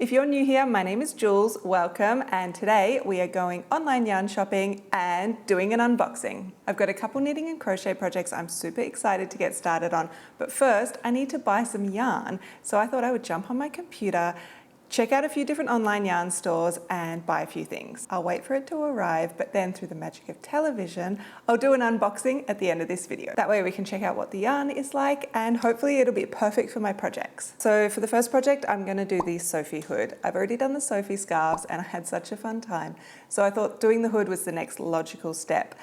If you're new here, my name is Jules, welcome, and today we are going online yarn shopping and doing an unboxing. I've got a couple knitting and crochet projects I'm super excited to get started on, but first I need to buy some yarn, so I thought I would jump on my computer, check out a few different online yarn stores and buy a few things. I'll wait for it to arrive, but then through the magic of television, I'll do an unboxing at the end of this video. That way we can check out what the yarn is like and hopefully it'll be perfect for my projects. So for the first project, I'm gonna do the Sophie Hood. I've already done the Sophie scarves and I had such a fun time. So I thought doing the hood was the next logical step.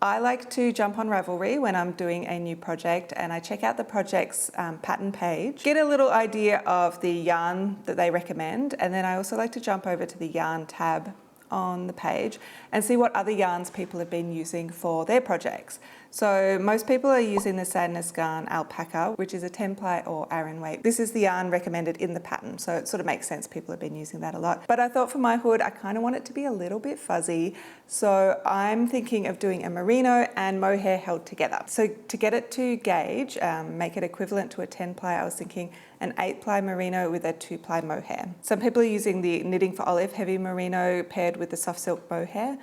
I like to jump on Ravelry when I'm doing a new project and I check out the project's pattern page, get a little idea of the yarn that they recommend, and then I also like to jump over to the yarn tab on the page and see what other yarns people have been using for their projects. So most people are using the Sandnes Garn alpaca, which is a 10-ply or Aran weight. This is the yarn recommended in the pattern, so it sort of makes sense people have been using that a lot. But I thought for my hood, I kind of want it to be a little bit fuzzy, so I'm thinking of doing a merino and mohair held together. So to get it to gauge, make it equivalent to a 10-ply, I was thinking an 8-ply merino with a 2-ply mohair. Some people are using the Knitting for Olive heavy merino paired with the soft silk mohair.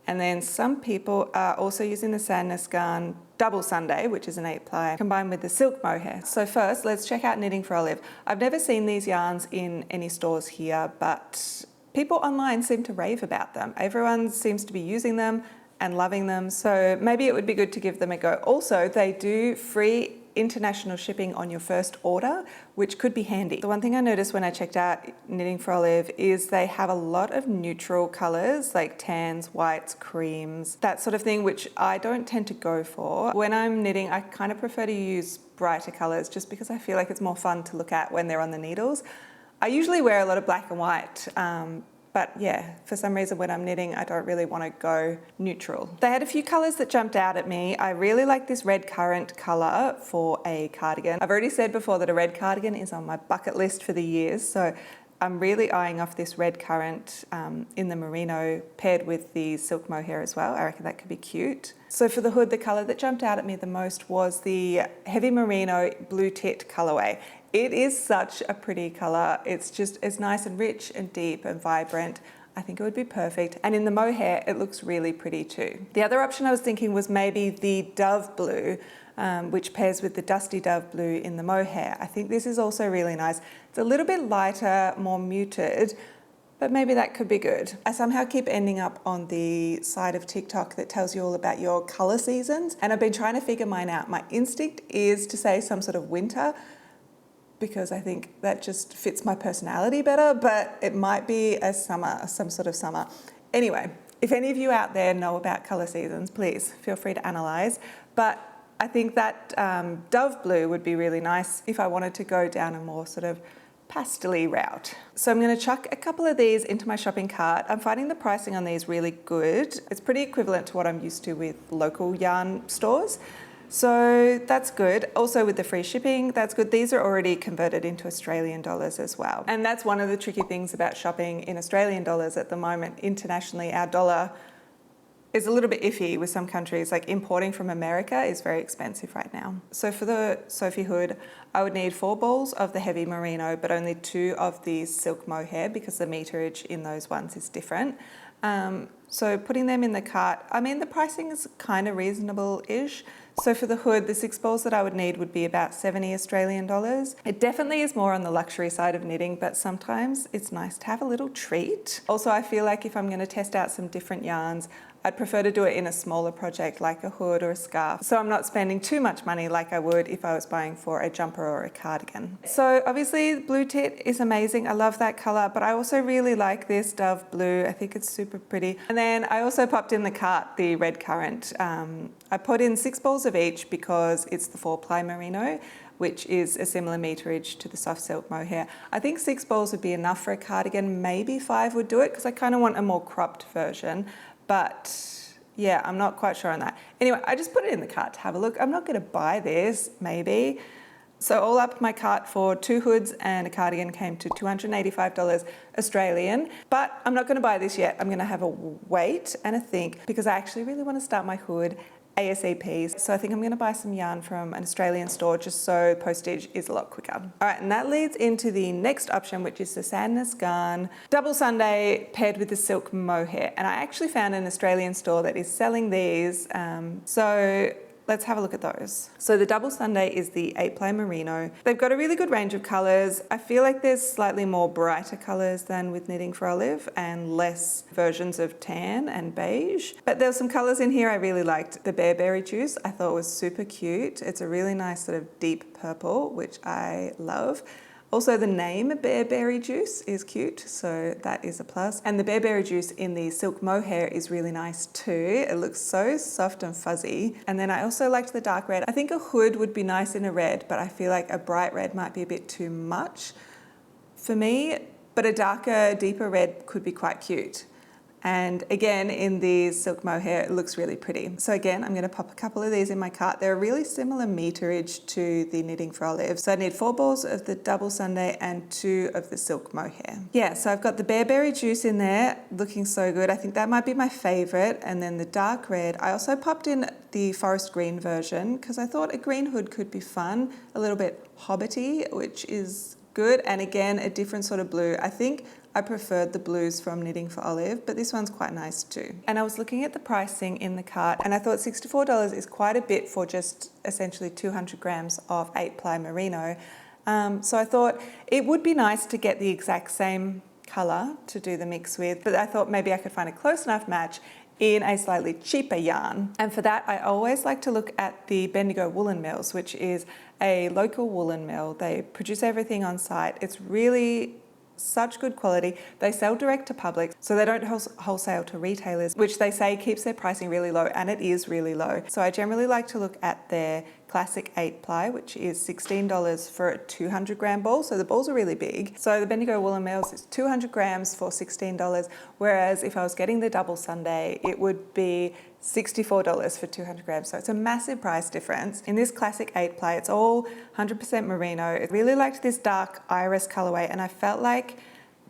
And then some people are also using the Sandnes Garn double Sunday, which is an 8-ply, combined with the silk mohair. So first, let's check out Knitting for Olive. I've never seen these yarns in any stores here, but people online seem to rave about them. Everyone seems to be using them and loving them, so maybe it would be good to give them a go. Also, they do free international shipping on your first order, which could be handy. The one thing I noticed when I checked out Knitting for Olive is they have a lot of neutral colors like tans, whites, creams, that sort of thing, which I don't tend to go for. When I'm knitting, I kind of prefer to use brighter colors just because I feel like it's more fun to look at when they're on the needles. I usually wear a lot of black and white, but yeah, for some reason when I'm knitting, I don't really want to go neutral. They had a few colors that jumped out at me. I really like this red currant color for a cardigan. I've already said before that a red cardigan is on my bucket list for the years, so I'm really eyeing off this red currant in the merino paired with the silk mohair as well. I reckon that could be cute. So for the hood, the color that jumped out at me the most was the heavy merino blue tit colorway. It is such a pretty color. It's nice and rich and deep and vibrant. I think it would be perfect. And in the mohair, it looks really pretty too. The other option I was thinking was maybe the dove blue, which pairs with the dusty dove blue in the mohair. I think this is also really nice. It's a little bit lighter, more muted, but maybe that could be good. I somehow keep ending up on the side of TikTok that tells you all about your color seasons, and I've been trying to figure mine out. My instinct is to say some sort of winter, because I think that just fits my personality better, but it might be a summer, some sort of summer. Anyway, if any of you out there know about color seasons, please feel free to analyze. But I think that dove blue would be really nice if I wanted to go down a more sort of pastel-y route. So I'm gonna chuck a couple of these into my shopping cart. I'm finding the pricing on these really good. It's pretty equivalent to what I'm used to with local yarn stores. So that's good. Also with the free shipping, that's good. These are already converted into Australian dollars as well. And that's one of the tricky things about shopping in Australian dollars at the moment. Internationally, our dollar is a little bit iffy with some countries. Like importing from America is very expensive right now. So for the Sophie Hood, I would need 4 balls of the heavy merino, but only 2 of the silk mohair because the meterage in those ones is different. So putting them in the cart, I mean, the pricing is kind of reasonable-ish. So for the hood, the 6 balls that I would need would be about 70 Australian dollars. It definitely is more on the luxury side of knitting, but sometimes it's nice to have a little treat. Also, I feel like if I'm going to test out some different yarns, I'd prefer to do it in a smaller project like a hood or a scarf, so I'm not spending too much money like I would if I was buying for a jumper or a cardigan. So obviously blue tit is amazing. I love that color, but I also really like this dove blue. I think it's super pretty. And then I also popped in the cart the red currant. I put in 6 balls of each because it's the 4-ply merino, which is a similar meterage to the soft silk mohair. I think 6 balls would be enough for a cardigan. Maybe 5 would do it because I kind of want a more cropped version. But yeah, I'm not quite sure on that. Anyway, I just put it in the cart to have a look. I'm not going to buy this, maybe. So all up, my cart for 2 hoods and a cardigan came to $285 Australian. But I'm not going to buy this yet. I'm going to have a wait and a think because I actually really want to start my hood ASAP. So I think I'm going to buy some yarn from an Australian store just so postage is a lot quicker. All right, and that leads into the next option, which is the Sandnes Garn Double Sunday paired with the silk mohair. And I actually found an Australian store that is selling these. So let's have a look at those. So the Double Sunday is the 8-ply merino. They've got a really good range of colours. I feel like there's slightly more brighter colours than with Knitting for Olive and less versions of tan and beige. But there's some colours in here I really liked. The Bearberry Juice I thought was super cute. It's a really nice sort of deep purple, which I love. Also, the name Bearberry Juice is cute, so that is a plus. And the Bearberry Juice in the silk mohair is really nice too. It looks so soft and fuzzy. And then I also liked the dark red. I think a hood would be nice in a red, but I feel like a bright red might be a bit too much for me. But a darker, deeper red could be quite cute. And again, in the silk mohair, it looks really pretty. So again, I'm going to pop a couple of these in my cart. They're a really similar meterage to the Knitting for Olive. So I need 4 balls of the Double Sunday and 2 of the silk mohair. Yeah, so I've got the Bearberry Juice in there, looking so good. I think that might be my favorite. And then the dark red. I also popped in the forest green version because I thought a green hood could be fun, a little bit hobbity, which is good. And again, a different sort of blue. I think I preferred the blues from Knitting for Olive, but this one's quite nice too. And I was looking at the pricing in the cart and I thought $64 is quite a bit for just essentially 200 grams of 8-ply merino. So I thought it would be nice to get the exact same colour to do the mix with, but I thought maybe I could find a close enough match in a slightly cheaper yarn. And for that, I always like to look at the Bendigo Woolen Mills, which is a local woolen mill. They produce everything on site. It's really such good quality. They sell direct to public, so they don't wholesale to retailers, which they say keeps their pricing really low, and it is really low. So I generally like to look at their classic 8-ply, which is $16 for a 200 gram ball. So the balls are really big. So the Bendigo Woolen Mills is 200 grams for $16, whereas if I was getting the Double Sunday, it would be $64 for 200 grams. So it's a massive price difference. In this classic 8-ply, it's all 100% merino. I really liked this dark iris colorway, and I felt like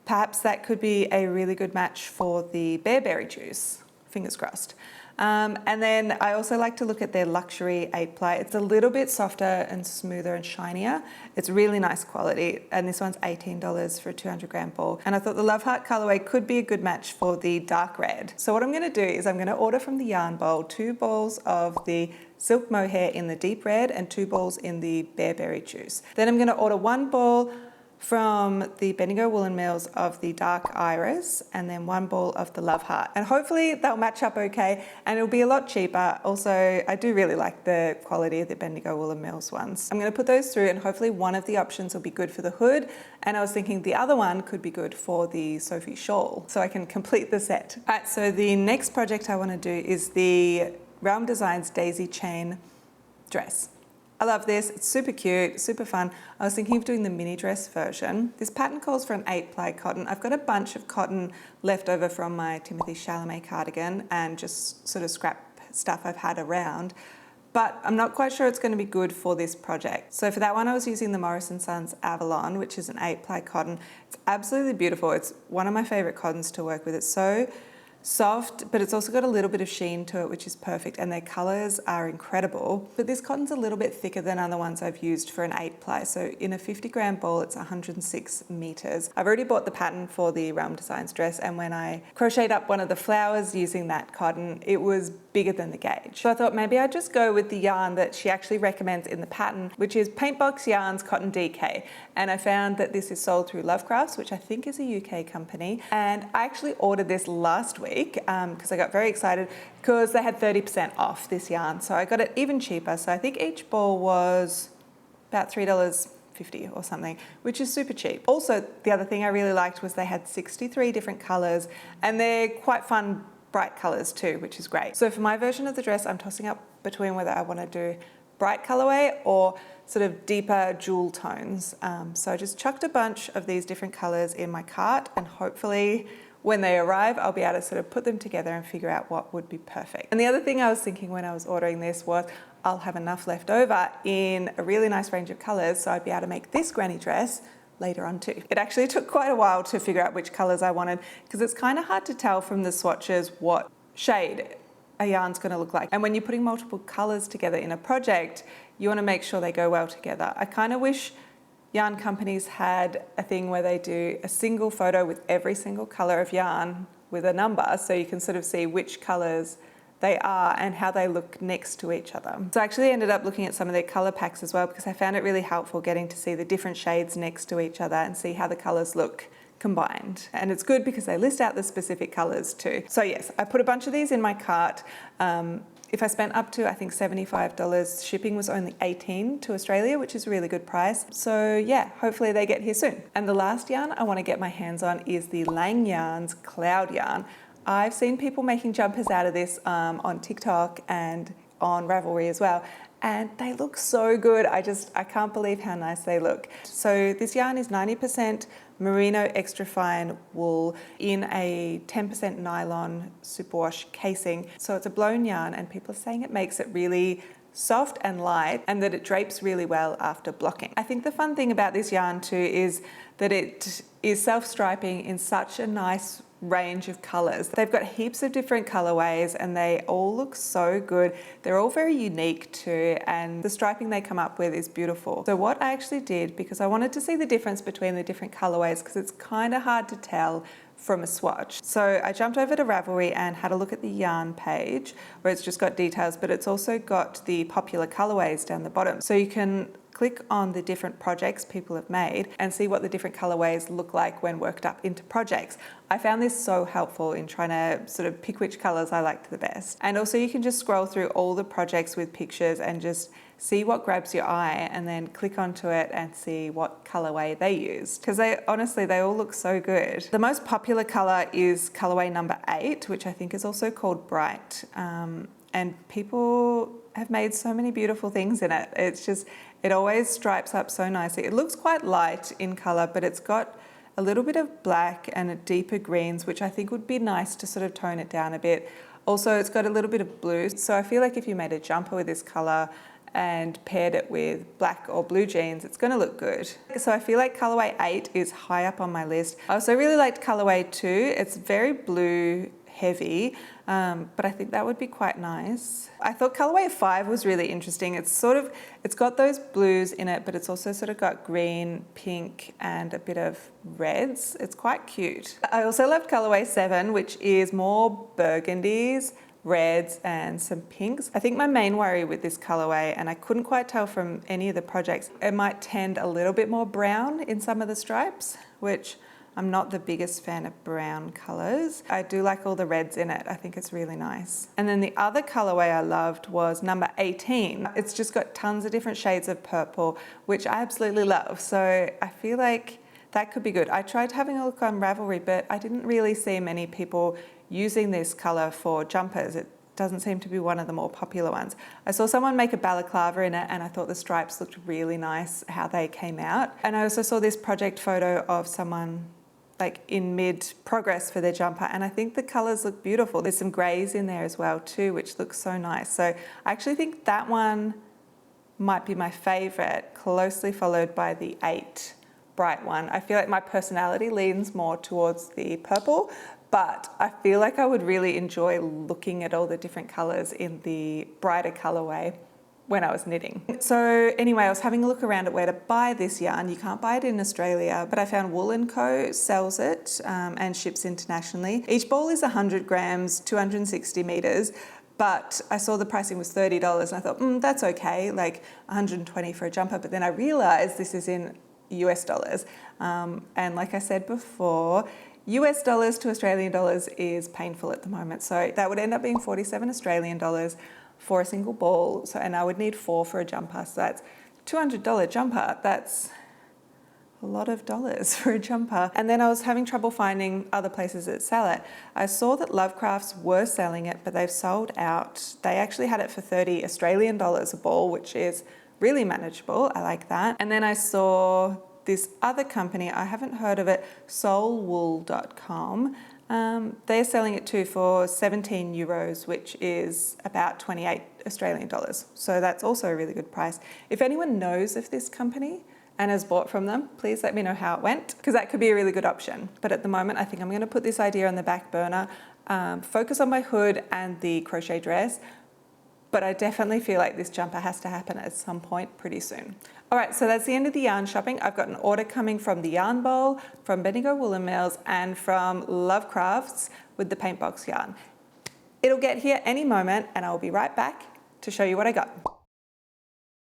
perhaps that could be a really good match for the Bearberry Juice. Fingers crossed. And then I also like to look at their luxury 8-ply. It's a little bit softer and smoother and shinier. It's really nice quality. And this one's $18 for a 200 gram ball. And I thought the Love Heart colorway could be a good match for the dark red. So what I'm going to do is I'm going to order from the yarn bowl 2 balls of the silk mohair in the deep red and 2 balls in the Bearberry Juice. Then I'm going to order 1 ball from the Bendigo Woolen Mills of the dark iris and then 1 ball of the Love Heart. And hopefully they'll match up okay and it'll be a lot cheaper. Also, I do really like the quality of the Bendigo Woolen Mills ones. I'm going to put those through and hopefully one of the options will be good for the hood, and I was thinking the other one could be good for the Sophie shawl so I can complete the set. All right, so the next project I want to do is the Realm Designs Daisy Chain dress. I love this, it's super cute, super fun. I was thinking of doing the mini dress version. This pattern calls for an 8-ply cotton. I've got a bunch of cotton left over from my Timothy Chalamet cardigan and just sort of scrap stuff I've had around, but I'm not quite sure it's going to be good for this project. So for that one, I was using the Morris & Sons Avalon, which is an 8-ply cotton. It's absolutely beautiful. It's one of my favorite cottons to work with. It's so soft, but it's also got a little bit of sheen to it, which is perfect, and their colours are incredible. But this cotton's a little bit thicker than other ones I've used for an 8-ply. So in a 50 gram ball, it's 106 meters. I've already bought the pattern for the Realm Designs dress, and when I crocheted up one of the flowers using that cotton, it was bigger than the gauge. So I thought maybe I'd just go with the yarn that she actually recommends in the pattern, which is Paintbox Yarns Cotton DK. And I found that this is sold through Lovecrafts, which I think is a UK company. And I actually ordered this last week because I got very excited because they had 30% off this yarn. So I got it even cheaper. So I think each ball was about $3.50 or something, which is super cheap. Also, the other thing I really liked was they had 63 different colors, and they're quite fun, bright colors too, which is great. So for my version of the dress, I'm tossing up between whether I want to do bright colorway or sort of deeper jewel tones. So I just chucked a bunch of these different colors in my cart, and hopefully when they arrive, I'll be able to sort of put them together and figure out what would be perfect. And the other thing I was thinking when I was ordering this was I'll have enough left over in a really nice range of colors, so I'd be able to make this granny dress later on too. It actually took quite a while to figure out which colors I wanted because it's kind of hard to tell from the swatches what shade a yarn's going to look like. And when you're putting multiple colours together in a project, you want to make sure they go well together. I kind of wish yarn companies had a thing where they do a single photo with every single colour of yarn with a number, so you can sort of see which colours they are and how they look next to each other. So I actually ended up looking at some of their colour packs as well, because I found it really helpful getting to see the different shades next to each other and see how the colours look combined. And it's good because they list out the specific colours too. So yes, I put a bunch of these in my cart. If I spent up to, I think, $75, shipping was only $18 to Australia, which is a really good price. So yeah, hopefully they get here soon. And the last yarn I want to get my hands on is the Lang Yarns Cloud Yarn. I've seen people making jumpers out of this on TikTok and on Ravelry as well, and they look so good. I can't believe how nice they look. So this yarn is 90% merino extra fine wool in a 10% nylon superwash casing. So it's a blown yarn, and people are saying it makes it really soft and light, and that it drapes really well after blocking. I think the fun thing about this yarn too is that it is self-striping in such a nice range of colours. They've got heaps of different colourways and they all look so good. They're all very unique too, and the striping they come up with is beautiful. So what I actually did, because I wanted to see the difference between the different colourways, because it's kind of hard to tell from a swatch. So I jumped over to Ravelry and had a look at the yarn page where it's just got details, but it's also got the popular colourways down the bottom. So you can click on the different projects people have made and see what the different colorways look like when worked up into projects. I found this so helpful in trying to sort of pick which colors I liked the best. And also you can just scroll through all the projects with pictures and just see what grabs your eye and then click onto it and see what colorway they used. Because they all look so good. The most popular color is colorway number 8, which I think is also called Bright. And people have made so many beautiful things in it. It always stripes up so nicely. It looks quite light in color, but it's got a little bit of black and a deeper greens, which I think would be nice to sort of tone it down a bit. Also, it's got a little bit of blue. So I feel like if you made a jumper with this color and paired it with black or blue jeans, it's going to look good. So I feel like colorway 8 is high up on my list. I also really liked colorway 2. It's very blue heavy, but I think that would be quite nice. I thought colorway 5 was really interesting. It's got those blues in it, but it's also sort of got green, pink, and a bit of reds. It's quite cute. I also loved colorway 7, which is more burgundies, reds, and some pinks. I think my main worry with this colorway, and I couldn't quite tell from any of the projects, it might tend a little bit more brown in some of the stripes, which I'm not the biggest fan of brown colours. I do like all the reds in it. I think it's really nice. And then the other colourway I loved was number 18. It's just got tons of different shades of purple, which I absolutely love. So I feel like that could be good. I tried having a look on Ravelry, but I didn't really see many people using this colour for jumpers. It doesn't seem to be one of the more popular ones. I saw someone make a balaclava in it and I thought the stripes looked really nice how they came out. And I also saw this project photo of someone like in mid-progress for their jumper, and I think the colours look beautiful. There's some greys in there as well too, which looks so nice. So I actually think that one might be my favourite, closely followed by the 8 Bright one. I feel like my personality leans more towards the purple, but I feel like I would really enjoy looking at all the different colours in the brighter colourway when I was knitting. So anyway, I was having a look around at where to buy this yarn. You can't buy it in Australia, but I found Wool & Co sells it and ships internationally. Each ball is 100 grams, 260 meters, but I saw the pricing was $30 and I thought, that's okay, like 120 for a jumper. But then I realized this is in US dollars. And like I said before, US dollars to Australian dollars is painful at the moment. So that would end up being 47 Australian dollars for a single ball. So, and I would need 4 for a jumper. So that's $200 jumper. That's a lot of dollars for a jumper. And then I was having trouble finding other places that sell it. I saw that Lovecrafts were selling it, but they've sold out. They actually had it for 30 Australian dollars a ball, which is really manageable. I like that. And then I saw this other company, I haven't heard of it, soulwool.com. They're selling it too for 17 euros, which is about 28 Australian dollars. So that's also a really good price. If anyone knows of this company and has bought from them, please let me know how it went, because that could be a really good option. But at the moment, I think I'm going to put this idea on the back burner, focus on my hood and the crochet dress. But I definitely feel like this jumper has to happen at some point pretty soon. All right, so that's the end of the yarn shopping. I've got an order coming from the Yarn Bowl, from Bendigo Woolen Mills, and from Love Crafts with the Paintbox yarn. It'll get here any moment, and I'll be right back to show you what I got.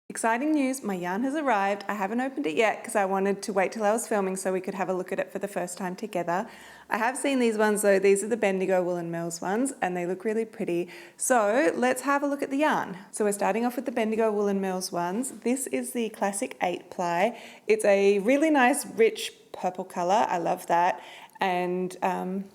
Exciting news, my yarn has arrived. I haven't opened it yet because I wanted to wait till I was filming so we could have a look at it for the first time together. I have seen these ones though. These are the Bendigo Woolen Mills ones and they look really pretty. So let's have a look at the yarn. So we're starting off with the Bendigo Woolen Mills ones. This is the classic 8-ply. It's a really nice rich purple color. I love that. And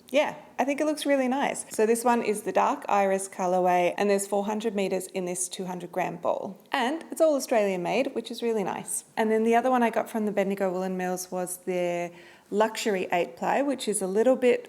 yeah, I think it looks really nice. So this one is the dark iris colorway and there's 400 meters in this 200-gram ball. And it's all Australian made, which is really nice. And then the other one I got from the Bendigo Woolen Mills was their luxury 8-ply, which is a little bit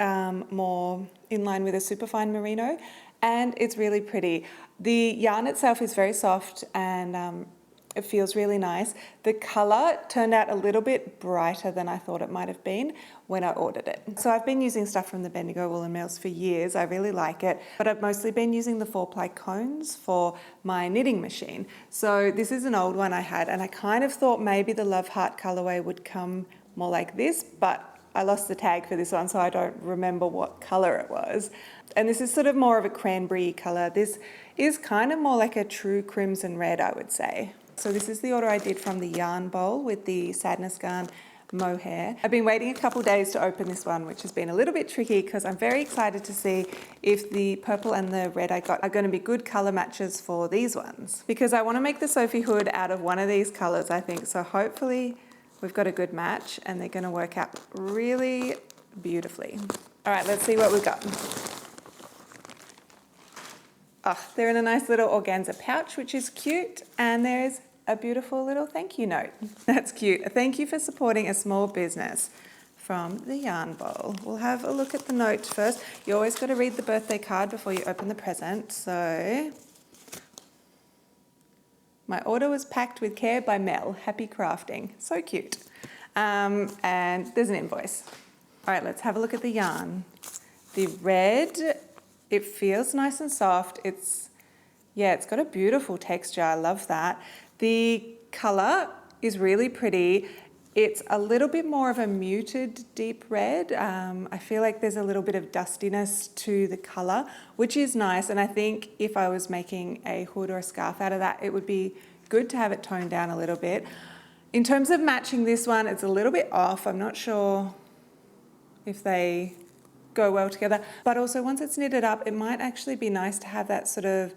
more in line with a superfine merino. And it's really pretty. The yarn itself is very soft and it feels really nice. The color turned out a little bit brighter than I thought it might have been when I ordered it. So I've been using stuff from the Bendigo Woolen Mills for years. I really like it, but I've mostly been using the 4-ply cones for my knitting machine. So this is an old one I had, and I kind of thought maybe the Love Heart colorway would come more like this, but I lost the tag for this one, so I don't remember what color it was. And this is sort of more of a cranberry color. This is kind of more like a true crimson red, I would say. So this is the order I did from the Yarn Bowl with the Sandnes Garn mohair. I've been waiting a couple days to open this one, which has been a little bit tricky because I'm very excited to see if the purple and the red I got are going to be good color matches for these ones. Because I want to make the Sophie Hood out of one of these colors, I think. So hopefully we've got a good match and they're going to work out really beautifully. All right, let's see what we've got. Oh, they're in a nice little organza pouch, which is cute. And there's a beautiful little thank you note. That's cute. Thank you for supporting a small business from the Yarn Bowl. We'll have a look at the note first. You always got to read the birthday card before you open the present. So, my order was packed with care by Mel. Happy crafting. So cute. And there's an invoice. All right, let's have a look at the yarn. The red, it feels nice and soft. It's got a beautiful texture. I love that. The color is really pretty. It's a little bit more of a muted deep red. I feel like there's a little bit of dustiness to the color, which is nice. And I think if I was making a hood or a scarf out of that, it would be good to have it toned down a little bit. In terms of matching this one, it's a little bit off. I'm not sure if they go well together. But also once it's knitted up, it might actually be nice to have that sort of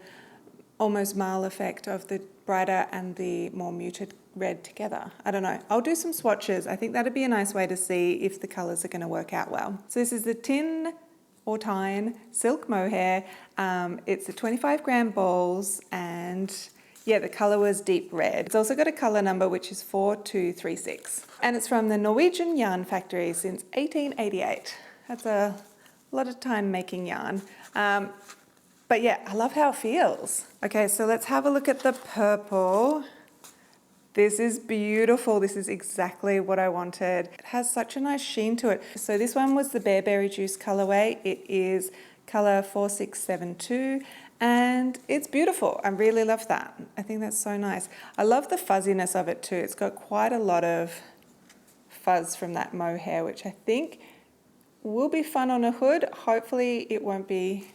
almost marl effect of the brighter and the more muted red together. I don't know. I'll do some swatches. I think that'd be a nice way to see if the colours are going to work out well. So this is the Tin or Tyne Silk Mohair. It's the 25-gram balls and yeah, the colour was deep red. It's also got a colour number which is 4236. And it's from the Norwegian Yarn Factory since 1888. That's a lot of time making yarn. But yeah, I love how it feels. Okay, so let's have a look at the purple. This is beautiful. This is exactly what I wanted. It has such a nice sheen to it. So this one was the Bearberry Juice colorway. It is color 4672 and it's beautiful. I really love that. I think that's so nice. I love the fuzziness of it too. It's got quite a lot of fuzz from that mohair, which I think will be fun on a hood. Hopefully it won't be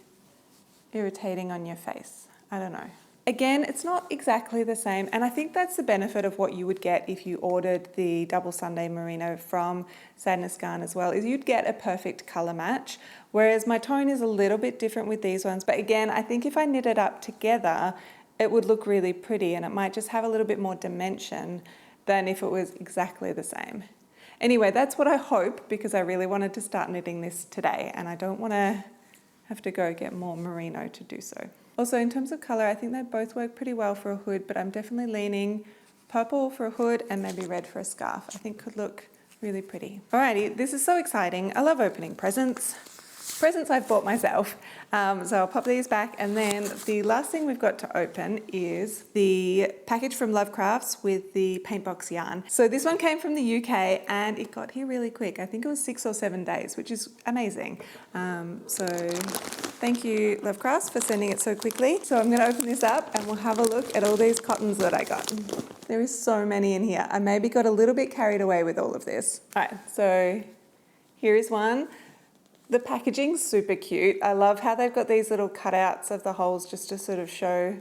irritating on your face. I don't know. Again, it's not exactly the same, and I think that's the benefit of what you would get if you ordered the Double Sunday Merino from Sandnes Garn as well, is you'd get a perfect colour match, whereas my tone is a little bit different with these ones. But again, I think if I knit it up together, it would look really pretty, and it might just have a little bit more dimension than if it was exactly the same. Anyway, that's what I hope, because I really wanted to start knitting this today, and I don't want to have to go get more merino to do so. Also, in terms of colour, I think they both work pretty well for a hood, but I'm definitely leaning purple for a hood and maybe red for a scarf. I think could look really pretty. Alrighty, this is so exciting. I love opening presents. presents I've bought myself. So I'll pop these back, and then the last thing we've got to open is the package from Love Crafts with the Paintbox yarn. So this one came from the UK and it got here really quick. I think it was 6 or 7 days, which is amazing. So thank you, Love Crafts, for sending it so quickly. So I'm going to open this up and we'll have a look at all these cottons that I got. There is so many in here. I maybe got a little bit carried away with all of this. All right, so here is one. The packaging's super cute. I love how they've got these little cutouts of the holes just to sort of show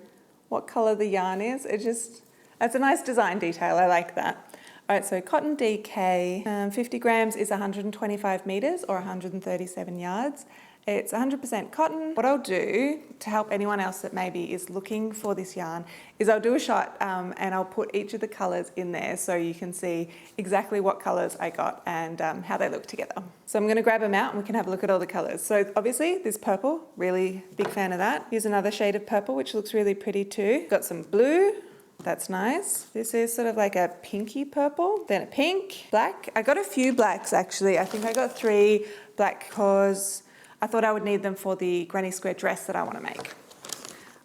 what colour the yarn is. It's a nice design detail. I like that. All right, so cotton DK, 50 grams is 125 metres or 137 yards. It's 100% cotton. What I'll do to help anyone else that maybe is looking for this yarn is I'll do a shot and I'll put each of the colours in there so you can see exactly what colours I got and how they look together. So I'm going to grab them out and we can have a look at all the colours. So obviously this purple, really big fan of that. Here's another shade of purple which looks really pretty too. Got some blue. That's nice. This is sort of like a pinky purple, then a pink, black. I got a few blacks actually. I think I got 3 black because I thought I would need them for the granny square dress that I want to make.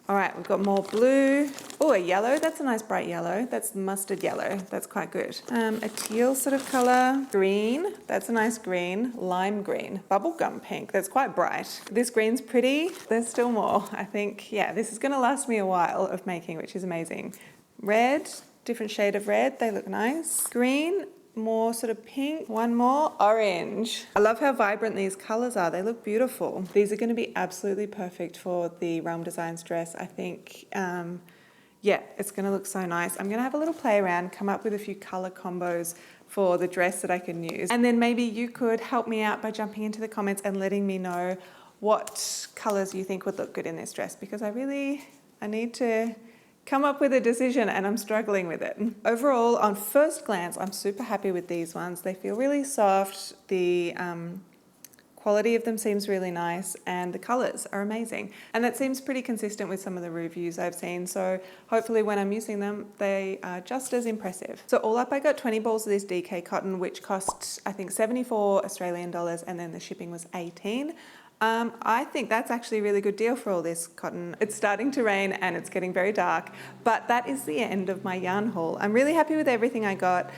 All right, we've got more blue. Oh, a yellow. That's a nice bright yellow. That's mustard yellow. That's quite good. A teal sort of colour. Green. That's a nice green. Lime green. Bubblegum pink. That's quite bright. This green's pretty. There's still more. I think, yeah, this is going to last me a while of making, which is amazing. Red. Different shade of red. They look nice. Green. More sort of pink, one more orange. I love how vibrant these colours are. They look beautiful. These are going to be absolutely perfect for the Realm Designs dress. I think, yeah, it's going to look so nice. I'm going to have a little play around, come up with a few colour combos for the dress that I can use. And then maybe you could help me out by jumping into the comments and letting me know what colours you think would look good in this dress, because I need to come up with a decision and I'm struggling with it. Overall, on first glance, I'm super happy with these ones. They feel really soft. The quality of them seems really nice and the colours are amazing. And that seems pretty consistent with some of the reviews I've seen. So hopefully when I'm using them, they are just as impressive. So all up, I got 20 balls of this DK cotton, which cost, I think, 74 Australian dollars, and then the shipping was 18. I think that's actually a really good deal for all this cotton. It's starting to rain and it's getting very dark, but that is the end of my yarn haul. I'm really happy with everything I got.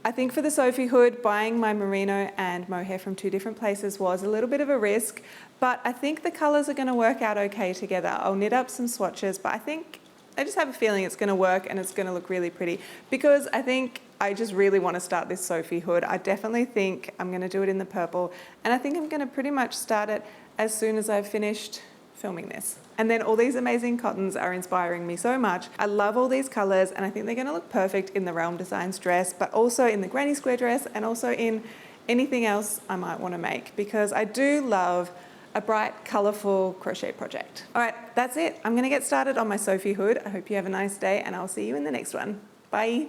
I think for the Sophie Hood, buying my merino and mohair from 2 different places was a little bit of a risk, but I think the colours are going to work out okay together. I'll knit up some swatches, but I just have a feeling it's going to work and it's going to look really pretty, because I think I just really want to start this Sophie Hood. I definitely think I'm going to do it in the purple, and I think I'm going to pretty much start it as soon as I've finished filming this. And then all these amazing cottons are inspiring me so much. I love all these colours and I think they're going to look perfect in the Realm Designs dress, but also in the granny square dress and also in anything else I might want to make, because I do love a bright, colourful crochet project. All right, that's it. I'm going to get started on my Sophie Hood. I hope you have a nice day and I'll see you in the next one. Bye.